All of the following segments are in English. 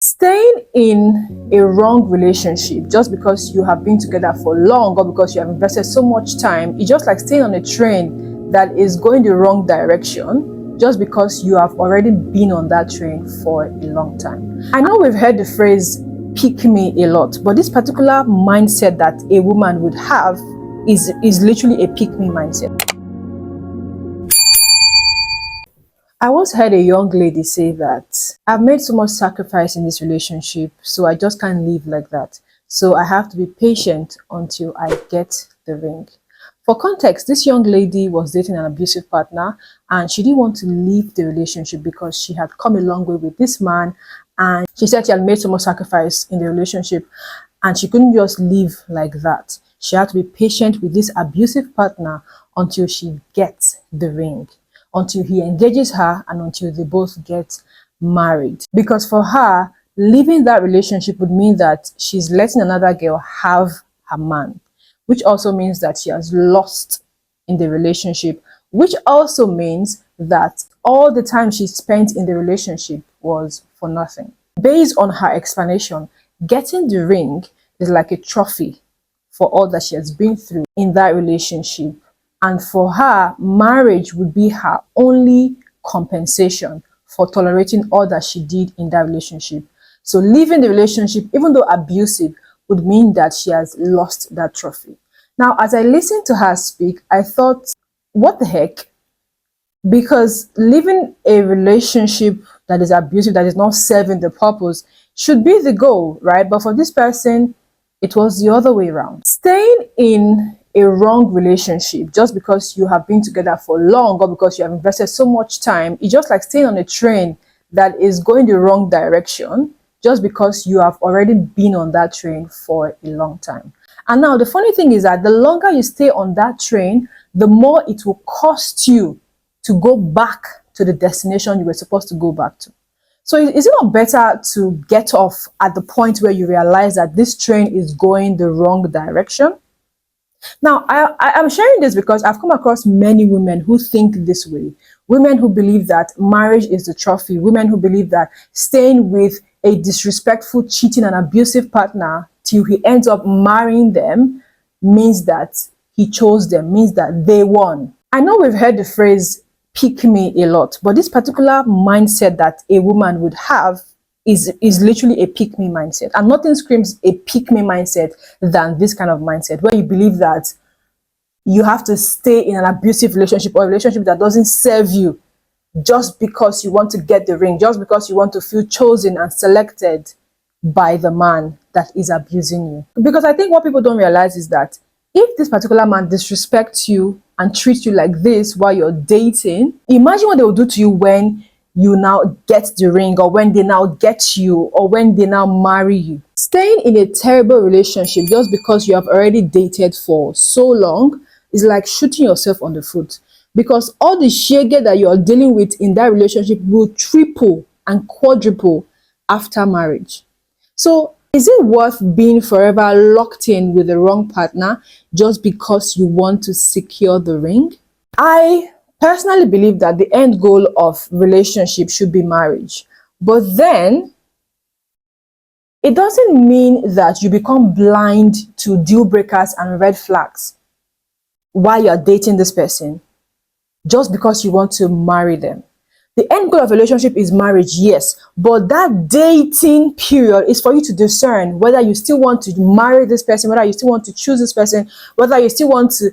Staying in a wrong relationship just because you have been together for long or because you have invested so much time, it's just like staying on a train that is going the wrong direction just because you have already been on that train for a long time. I know we've heard the phrase pick me a lot, but this particular mindset that a woman would have is literally a pick me mindset. I once heard a young lady say that I've made so much sacrifice in this relationship, so I just can't live like that. So I have to be patient until I get the ring. For context, this young lady was dating an abusive partner and she didn't want to leave the relationship because she had come a long way with this man, and she said she had made so much sacrifice in the relationship and she couldn't just live like that. She had to be patient with this abusive partner until she gets the ring, until he engages her and until they both get married. Because for her, leaving that relationship would mean that she's letting another girl have her man, which also means that she has lost in the relationship, which also means that all the time she spent in the relationship was for nothing. Based on her explanation, getting the ring is like a trophy for all that she has been through in that relationship. And for her, marriage would be her only compensation for tolerating all that she did in that relationship. So leaving the relationship, even though abusive, would mean that she has lost that trophy. Now, as I listened to her speak, I thought, what the heck? Because leaving a relationship that is abusive, that is not serving the purpose, should be the goal, right? But for this person, it was the other way around. Staying in a wrong relationship just because you have been together for long or because you have invested so much time, it's just like staying on a train that is going the wrong direction just because you have already been on that train for a long time. And now the funny thing is that the longer you stay on that train, the more it will cost you to go back to the destination you were supposed to go back to. So is it not better to get off at the point where you realize that this train is going the wrong direction? Now, I'm sharing this because I've come across many women who think this way. Women who believe that marriage is the trophy. Women who believe that staying with a disrespectful, cheating, and abusive partner till he ends up marrying them means that he chose them, means that they won. I know we've heard the phrase pick me a lot, but this particular mindset that a woman would have is literally a pick me mindset. And nothing screams a pick me mindset than this kind of mindset, where you believe that you have to stay in an abusive relationship or a relationship that doesn't serve you just because you want to get the ring, just because you want to feel chosen and selected by the man that is abusing you. Because I think what people don't realize is that if this particular man disrespects you and treats you like this while you're dating, imagine what they will do to you when you now get the ring, or when they now get you, or when they now marry you. Staying in a terrible relationship just because you have already dated for so long is like shooting yourself on the foot, because all the shege that you're dealing with in that relationship will triple and quadruple after marriage. So is it worth being forever locked in with the wrong partner just because you want to secure the ring? I personally believe that the end goal of relationship should be marriage. But then it doesn't mean that you become blind to deal breakers and red flags while you're dating this person just because you want to marry them. The end goal of a relationship is marriage, yes, but that dating period is for you to discern whether you still want to marry this person, whether you still want to choose this person, whether you still want to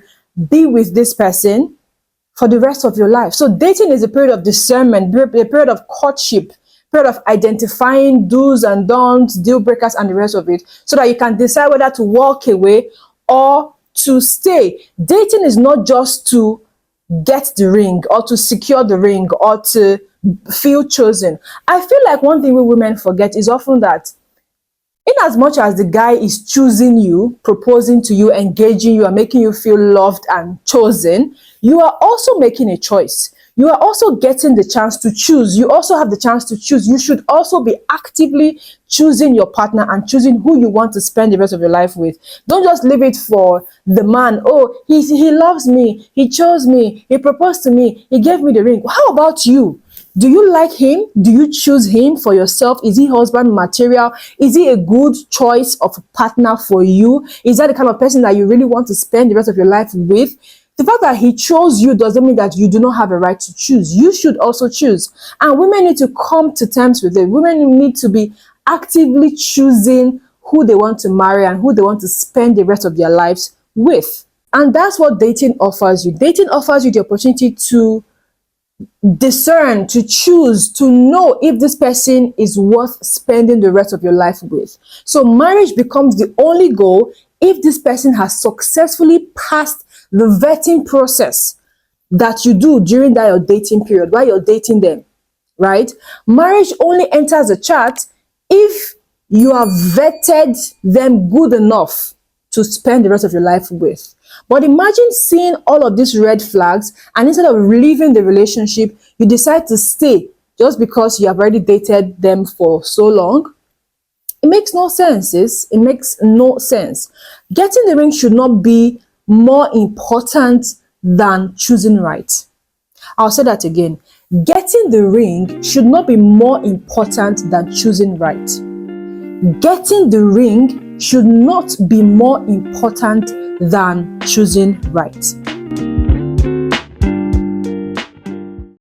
be with this person for the rest of your life. So dating is a period of discernment, a period of courtship, period of identifying do's and don'ts, deal breakers, and the rest of it, so that you can decide whether to walk away or to stay. Dating is not just to get the ring or to secure the ring or to feel chosen. I feel like one thing we women forget is often that in as much as the guy is choosing you, proposing to you, engaging you, and making you feel loved and chosen, you are also making a choice. You are also getting the chance to choose. You also have the chance to choose. You should also be actively choosing your partner and choosing who you want to spend the rest of your life with. Don't just leave it for the man. Oh, he loves me. He chose me. He proposed to me. He gave me the ring. How about you? Do you like him? Do you choose him for yourself? Is he husband material? Is he a good choice of partner for you? Is that the kind of person that you really want to spend the rest of your life with? The fact that he chose you doesn't mean that you do not have a right to choose. You should also choose. And women need to come to terms with it. Women need to be actively choosing who they want to marry and who they want to spend the rest of their lives with. And that's what dating offers you. Dating offers you the opportunity to discern, to choose, to know if this person is worth spending the rest of your life with. So marriage becomes the only goal if this person has successfully passed the vetting process that you do during that your dating period, while you're dating them, right? Marriage only enters the chart if you have vetted them good enough to spend the rest of your life with. But imagine seeing all of these red flags, and instead of leaving the relationship, you decide to stay just because you have already dated them for so long. It makes no sense, sis. It makes no sense. Getting the ring should not be more important than choosing right. I'll say that again. Getting the ring should not be more important than choosing right. Getting the ring should not be more important than choosing right.